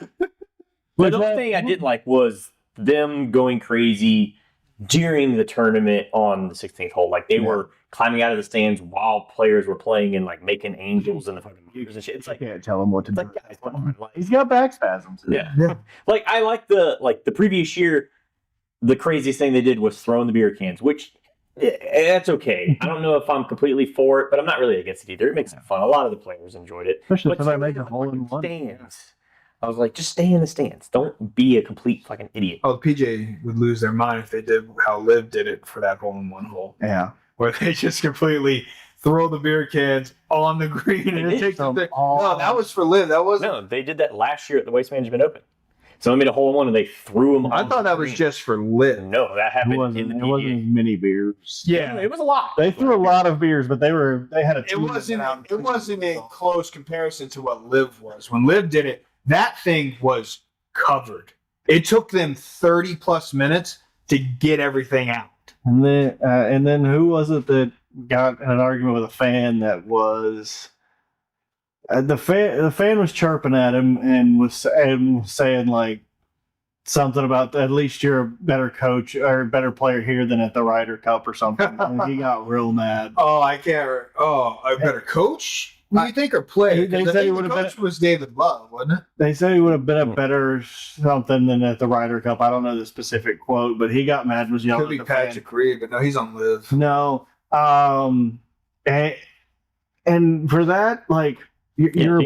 But the only thing I didn't like was them going crazy during the tournament on the 16th hole. Like they were climbing out of the stands while players were playing and like making angels in the fucking views and shit. It's I like, can't tell him what to it's do. like guys, come on. Like, He's got back spasms. yeah. Yeah. Like I like the previous year, the craziest thing they did was throwing the beer cans, which that's okay. I don't know if I'm completely for it, but I'm not really against it either. It makes it fun. A lot of the players enjoyed it. Especially But if I to make a the hole in fucking one. stands, I was like, just stay in the stands. Don't be a complete fucking idiot. Oh, PJ would lose their mind if they did how Liv did it for that hole in one hole, Yeah. where they just completely throw the beer cans on the green and They it takes them the all- No, that was for Liv. That wasn't. No, they did that last year at the Waste Management Open. Someone made a hole in one and they threw them. I thought that was just for Liv. No, that It happened wasn't, in the it wasn't PGA. as many beers. Yeah, It was a lot. They threw a lot of beers, but they had a it team that wasn't. went out- It wasn't a close comparison to what Liv was. When Liv did it, that thing was covered. It took them 30 plus minutes to get everything out. And then who was it that got in an argument with a fan that was the fan was chirping at him and was saying like something about at least you're a better coach or a better player here than at the Ryder Cup or something. And he got real mad. Oh, I can't. Oh, a better coach? What do you think, or player? They 'Cause I said he think would the have coach was David Love, wasn't it? They said he would have been a better something than at the Ryder Cup. I don't know the specific quote, but he got mad and was yelling Could be at the fan. Patrick Reed, but no, he's on Liv. No. And for that, like you're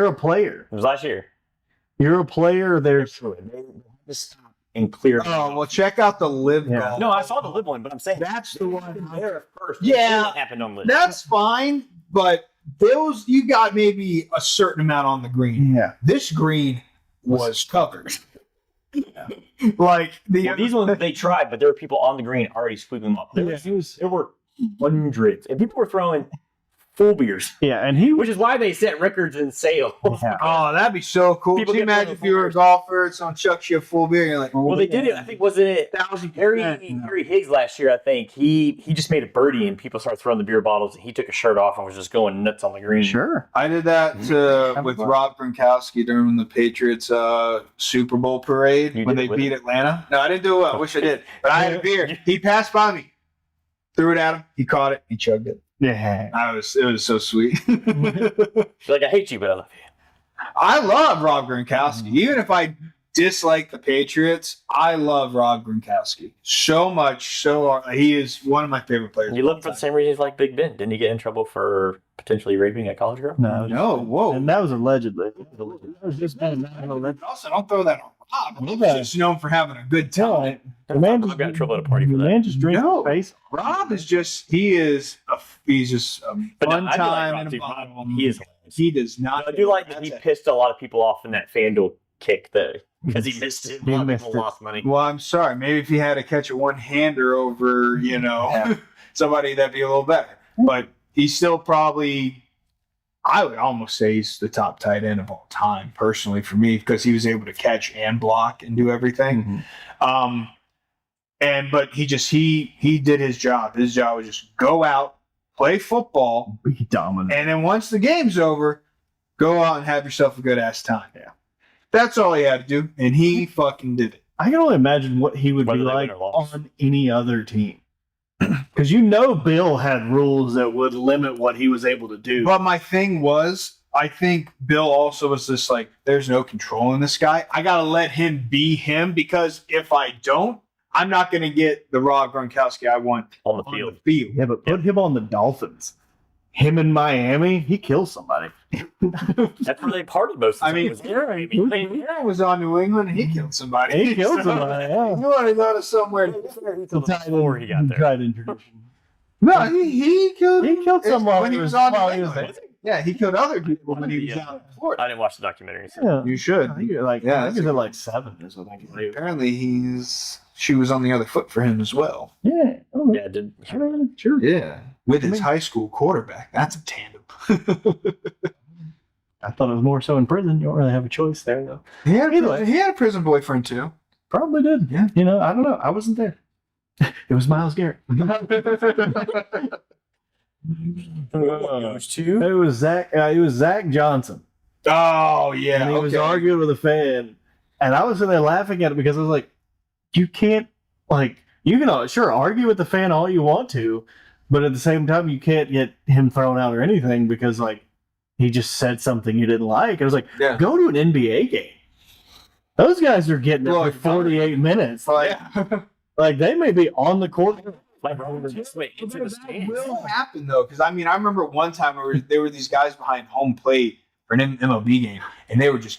a player. It was last year. You're a player. There's They had to stop and clear. Oh well, check out the Liv Yeah. golf. No, I saw the live one, but I'm saying That's the one. there at first. Yeah. What happened on live? That's fine, but those you got maybe a certain amount on the green. yeah. This green was covered. Like Well, these ones they tried, but there were people on the green already sweeping them up. There were hundreds, and people were throwing full beers, Yeah, and he which is why they set records in sales. Yeah. Oh, that'd be so cool. People Can you get imagine one if you were a golfer, someone chucks you a full beer, and you're like, Well, they did it. I think wasn't it Harry Higgs last year? I think he just made a birdie, and people started throwing the beer bottles, and he took his shirt off and was just going nuts on the green. sure. I did that with Rob Gronkowski during the Patriots Super Bowl parade You when did they it with beat him? Atlanta. No, I didn't do it well. I wish I did. But I had a beer. He passed by me, threw it at him. He caught it. He chugged it. Yeah. It was so sweet. She's like, I hate you, but I love you. I love Rob Gronkowski. Even if I dislike the Patriots, I love Rob Gronkowski so much. He is one of my favorite players. You look for the same reasons like Big Ben. Didn't he get in trouble for potentially raping a college girl? No, whoa. And that was allegedly. That was just Also, don't throw that on Rob. He's just known for having a good time. The man Rob got in trouble at a party the for that. man just drinks No. his face. Rob is just he's just a But no, fun I do like time Rob in a too. bottle. He is hilarious. He does not. I do like that he That's it. pissed a lot of people off in that FanDuel kick though, because he missed it. He A lot of missed people it. lost money. Well, I'm sorry. Maybe if he had to catch a one-hander over, somebody, that'd be a little better. But he's still probably, I would almost say he's the top tight end of all time, personally, for me, because he was able to catch and block and do everything. But he did his job. His job was just go out, play football, Be dominant. and then once the game's over, go out and have yourself a good ass time. Yeah. That's all he had to do, and he fucking did it. I can only imagine what he would Whether be they like win or lost. on any other team. Because Bill had rules that would limit what he was able to do. But my thing was, I think Bill also was just like, there's no control in this guy. I got to let him be him, because if I don't, I'm not going to get the Rob Gronkowski I want On the on field. the field. Yeah, but put him on the Dolphins. Him in Miami, he kills somebody. That's where they partied most of the I time. mean, was there. I mean, Aaron was on New England, and he killed somebody. He killed So, somebody, yeah. You want to go to somewhere? before he got there. Tried introduction. No, he killed. He killed someone when he was on. while New he was England. there. Yeah, he killed other people when he was Yeah. out in Florida. I didn't watch the documentary. So. Yeah. You should. I think it like, Yeah, I that's think a it's good like 7 is what I think it is. Apparently, she was on the other foot for him as well. Yeah. Yeah, did Sure. Yeah, with his I mean- high school quarterback. That's a tandem. I thought it was more so in prison. You don't really have a choice there, though. he Either way. had a prison boyfriend too. Probably did. Yeah. I don't know. I wasn't there. It was Miles Garrett. Those two. It was Zach. It was Zach Johnson, Oh yeah, and he was arguing with a fan, and I was sitting there laughing at it because I was like, "You can't you can sure argue with the fan all you want to, but at the same time you can't get him thrown out or anything because he just said something you didn't like." I was like, Yeah. "Go to an NBA game. Those guys are getting it Well, for 48 minutes. Yeah. They may be on the court." Like, just wait, it's in the That stands. will happen though, because I remember one time where there were these guys behind home plate for an MLB game, and they were just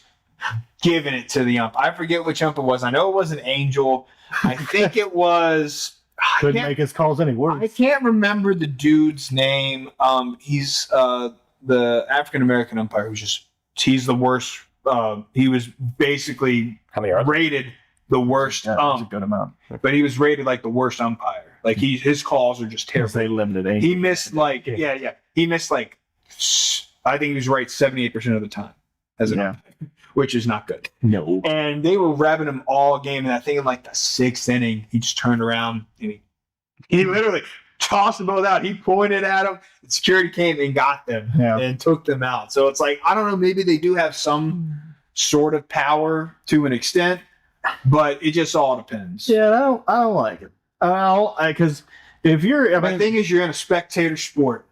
giving it to the ump. I forget which ump it was. I know it wasn't Angel. I think it was. Couldn't make his calls any I worse. can't remember the dude's name. He's the African American umpire he's the worst. He was basically How many are there? rated the worst Yeah, that's a good amount. but he was rated like the worst umpire. Like his calls are just Because terrible. they limited age. He missed he missed I think he was right 78% of the time as an umpire, which is not good. No. And they were revving him all game, and I think in like the 6th inning, he just turned around and he literally tossed them both out. He pointed at them. The security came and got them and took them out. So it's like, I don't know, maybe they do have some sort of power to an extent, but it just all depends. Yeah, I don't like it. Because if you're, My thing is, you're in a spectator sport,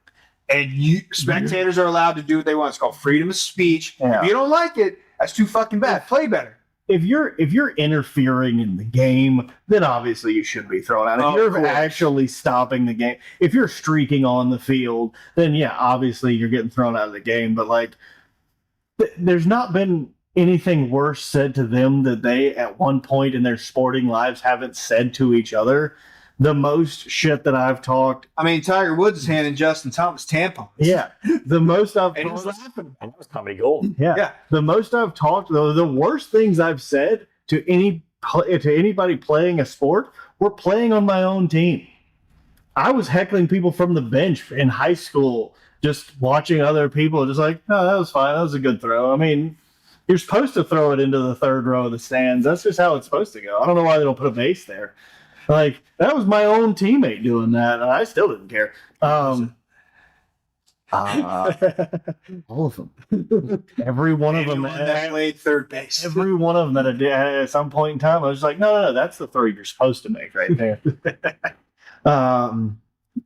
and spectators are allowed to do what they want. It's called freedom of speech. Yeah. If you don't like it, that's too fucking bad. Play better. if you're interfering in the game, then obviously you should be thrown out. If Of you're course. actually stopping the game, if you're streaking on the field, then yeah, obviously you're getting thrown out of the game. But there's not been anything worse said to them that they at one point in their sporting lives haven't said to each other. The most shit that I've talked, I mean, Tiger Woods is handing Justin Thomas tampons. yeah, the most I've And he was talked, laughing. And that was comedy gold. yeah, the most I've talked, though, the worst things I've said to anybody playing a sport were playing on my own team. I was heckling people from the bench in high school, just watching other people, just like, oh, that was fine, that was a good throw. I mean, you're supposed to throw it into the third row of the stands. That's just how it's supposed to go. I don't know why they don't put a base there. Like, that was my own teammate doing that, and I still didn't care. All of them. Every one of them. Anyone that played third base. Every one of them at some point in time, I was like, no, that's the throw you're supposed to make right there.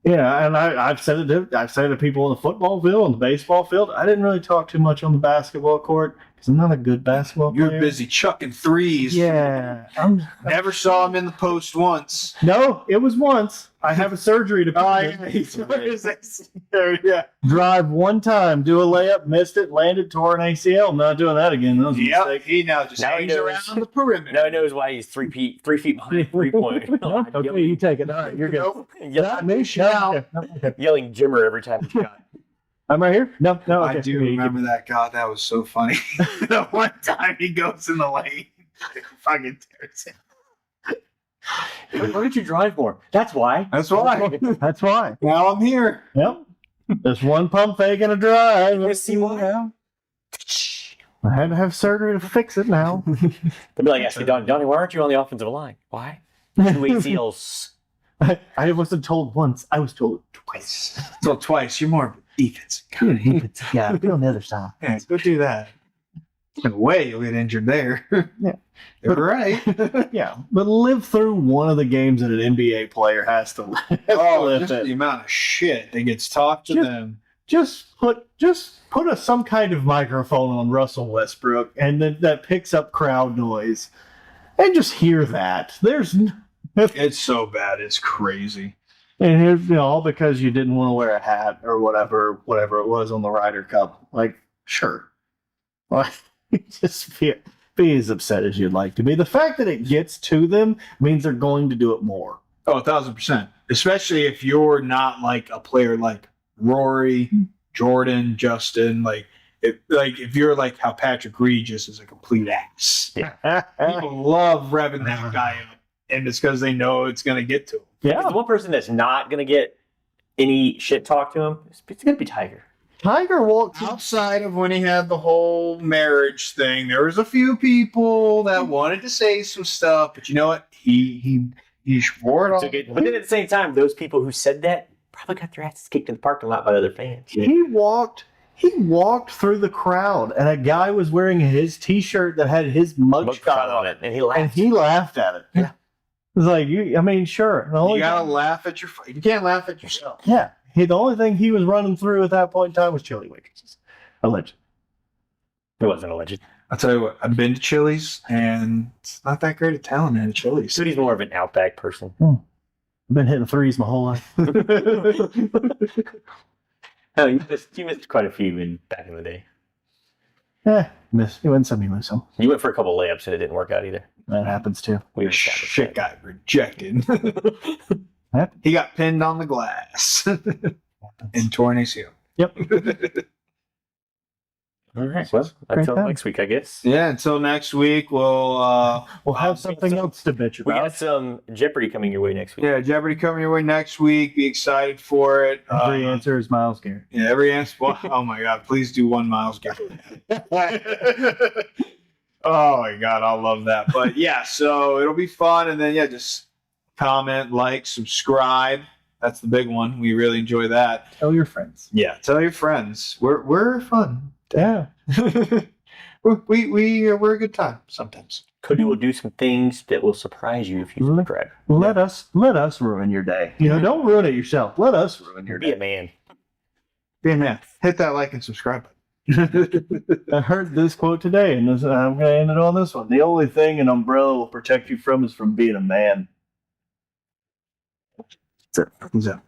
Yeah, and I've said it to people on the football field, on the baseball field. I didn't really talk too much on the basketball court because I'm not a good basketball You're player. busy chucking threes. Yeah. Never saw him in the post once. No, it was once. I have a surgery to Yeah. drive one time, do a layup, missed it, landed, tore an ACL. I'm not doing that again. That was a Yep. mistake. He now just Now he hangs knows. around the perimeter. Now he knows why he's 3 feet behind 3-point. Okay, you take it. All right, you're good. Nope. Not me. No. Okay. Yelling Jimmer every time he's shot. I'm right here. No. Okay. I do remember that. God, that was so funny. The one time he goes in the lane, fucking tears it. Why did you drive more? That's why. That's why. That's why. Now I'm here. Yep. Just one pump fake and a drive. You see why? I had to have surgery to fix it now. They'll be like, asking Donnie, why aren't you on the offensive line? Why? 2 ACLs. I wasn't told once. I was told twice. So twice. You're more of a defense. Yeah, be on the other side. Yeah, go do that. No way you'll get injured there. Yeah. You're right. Yeah, but live through one of the games that an NBA player has to live. Oh, just the amount of shit that gets talked to them. Just put some kind of microphone on Russell Westbrook, and that picks up crowd noise, and just hear that. It's so bad. It's crazy. And here's all because you didn't want to wear a hat or whatever it was on the Ryder Cup. Like, sure, well, just be as upset as you'd like to be. The fact that it gets to them means they're going to do it more. Oh, 1,000%. Especially if you're not like a player like Rory, Jordan, Justin. If you're like how Patrick Reed just is a complete ass. Yeah. People love revving that guy up, and it's because they know it's going to get to him. Yeah, The one person that's not going to get any shit talked to him, it's going to be Tiger. Tiger walked. Outside of when he had the whole marriage thing, there was a few people that wanted to say some stuff, but you know what? He swore it off. But then at the same time, those people who said that probably got their asses kicked in the parking lot by other fans. He walked through the crowd, and a guy was wearing his T-shirt that had his mugshot on it, and he laughed. and he laughed at it. Yeah. It's like sure. You gotta laugh at you can't laugh at yourself. Yeah. The only thing he was running through at that point in time was chili waitresses. Alleged. It wasn't alleged. I'll tell you what, I've been to Chili's, and it's not that great at talent at Chili's. Dude, he's more of an Outback person. I've been hitting threes my whole life. Oh, you missed quite a few back in the day. You win some, you lose some. You went for a couple layups and it didn't work out either. That happens too. We Shit got rejected. He got pinned on the glass and torn ACL. Yep. All right. Well, until next week, I guess. Yeah, until next week, we'll have something else to bitch We about. got some Jeopardy coming your way next week. Yeah, Jeopardy coming your way next week. Be excited for it. Every answer is Miles Garrett. Yeah, every answer. Well, oh my God! Please do one Miles Garrett. Oh my God, I love that. But yeah, so it'll be fun, and then just comment, like, subscribe. That's the big one. We really enjoy that. Tell your friends. Yeah, tell your friends. We're fun. Yeah. We're a good time sometimes. Cody will do some things that will surprise you if you subscribe. Let us ruin your day. Don't ruin it yourself. Let us ruin your Be day. a man. Be a man. Hit that like and subscribe button. I heard this quote today, and I'm going to end it on this one. The only thing an umbrella will protect you from is from being a man. That's it.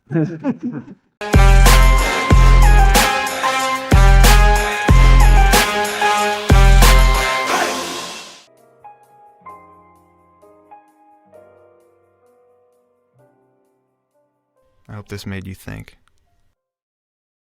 I hope this made you think.